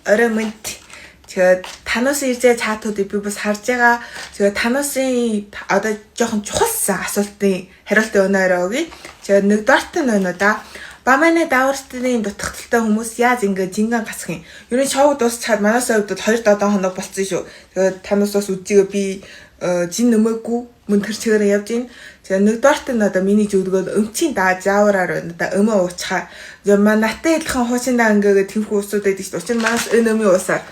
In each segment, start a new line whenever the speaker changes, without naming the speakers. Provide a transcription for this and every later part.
орой мэнд. Тэгээд танаас ирж чатуудыг би бас харж байгаа. Тэгээд танасын одоо жоохон чухалсан асуултын хариултын өнөөрөө өгье. Тэгээд нэгдүгээрт нь байна да. Баманы даавртны дутагдaltaй хүмүүс яаж ингэ жинган гасах юм. Ер нь шоу дуусчаад манаас хувьд 2-7 хоног болцсон шүү. Тэгээд танаас бас үзьгээ би жин нэмээгүй мөн тэр чигээр явж гин. Тэгээд нэгдүгээрт нь одоо миний зөвлөгөө өмчийн даа заавраар байна да. Өмөө уучхаа. Манайтай адилхан хуучиндаа ингээд тэмхүү усууд байдаг шүү. Учир нь манаас өмийн усаар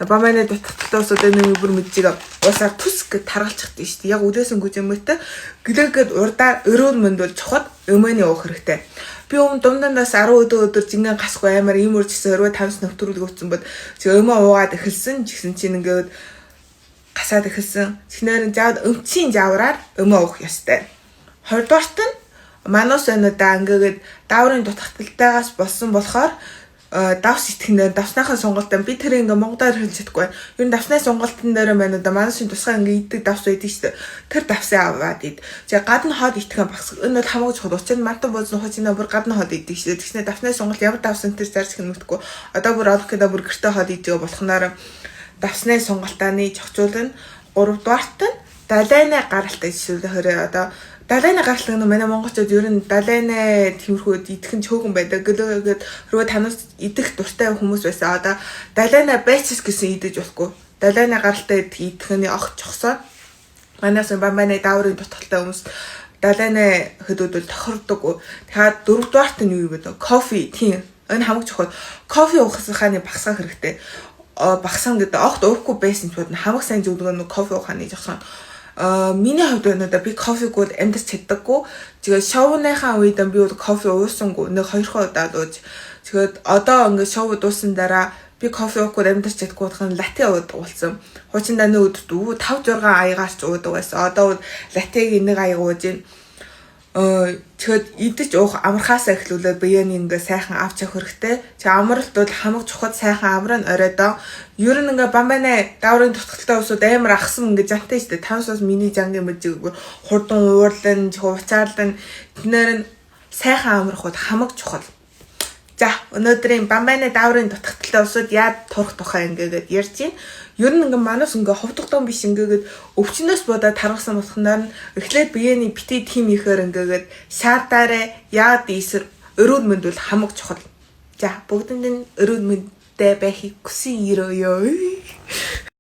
баманы дутагдaltaй усууд энэ бүр мэдчихээ усаар түс гэж таргалчихдаг шүү. Яг үдээсэн гүжимэтэй гэлээгээд урдаар өрөөл мөндөл чухад өмөөний уух хэрэгтэй. Би дундаас 10 өдөр жингэн гасгүй амар ийм үржсэн өрөө 5 нөтрүүлэг утсан бод өмөө уугаад эхэлсэн гэсэн чинь ингээд гасаад эхэлсэн. Тэгнээр жаад өмчийн жавраар өмөө уух ёстой. 20-дугаарт нь манус өнөдөө ингээд дааврын дутагдaltaйгаас болсон болохоор давс итгэнээр давсныхаа сонголтоо би тэр ингээ монголоор хэлж чадахгүй. Ер нь давсны сонголтын дээр байна да манайсын тусгай ингээ идэг давс байдаг шүү дээ. Тэр давсаа аваад ид. За гадна хоод итгэн багс. Энэ бол хамаагүй чухал. Учир нь мартан бууз хуучинаа бүр гадна хоод идэг шүү дээ. Тэгснэ давсны сонголт ямар давсан тэр зарж гэх мэдгүй. Одоо бүр олохгүйдээ бүр гэртээ хоод идэх болохноор давсны сонголтааны чогцуулна. 3-дугаарт нь далайны гаралтай жишээлбэл хөрөө одоо далайны гаралтай нь манай монголчууд ер нь далайны тиймэрхүү идэхэн чөөгөн байдаг. Гэлөөгээд рүү танаас идэх дуртай хүмүүс байсан. Одоо далайны байцс гэсэн идэж болохгүй. Далайны гаралтай идэхний огт чогсоо. Манайс бамбаны дааврын дутагдaltaй хүмүүс далайны хөдөөдөл тохирдоггүй. Тэгэхээр 4-дугаарт нь юу вэ? Кофе, тийм. Энэ хамаг чухал. Кофе уухсахааны багсах хэрэгтэй. Багсан гэдэг огт уухгүй байсан ч бод хамаг сайн зөвлөгөө нь кофе ууханы жагсан. Миний хувьд өнөөдөр би кофегууд амьдч чаддаггүй. Тэгээд шоуныхаа үед би бол кофе уусангүй. Нэг 2 удаа дууж. Тэгээд одоо ингээд шоу дуусан дараа би кофе уухгүй амьдч чаддаггүй болохын латте уудаг болсон. Хуучиндаа нэг өдөрт 5-6 аягаарч уудаг байсан. Одоо латтег нэг аяг ууж байна. Тэгээд идэж уух амархаасаа эхлүүлээд биений ингээ сайхан авч явах хэрэгтэй. Тэг амралт бол хамаг чухал сайхан амрын оройдоо. Ер нь ингээ бамбаны дааврын дутагдaltaй усууд амар ахсан ингээ жантай штэ. Танаас миний жангийн мэжиг хурдан уурлан, хуцаарлан тэднэр нь сайхан амрахуд хамаг чухал. За өнөөдрийн бамбаны дааврын дутагдaltaй усууд яад турах тухай ингээд ярьж байна. Ер нь ингээ манус ингээ ховдогдсон биш ингээд өвчнөөс бодоод таргасан болохноор нь эхлээд биений бити тим ихээр ингээд шаардаарэ яад ийсэр өрөөд мэнд бол хамаг чухал. За бүгдэнд нь өрөөд мэндтэй байхыг хүсэн өрөөё.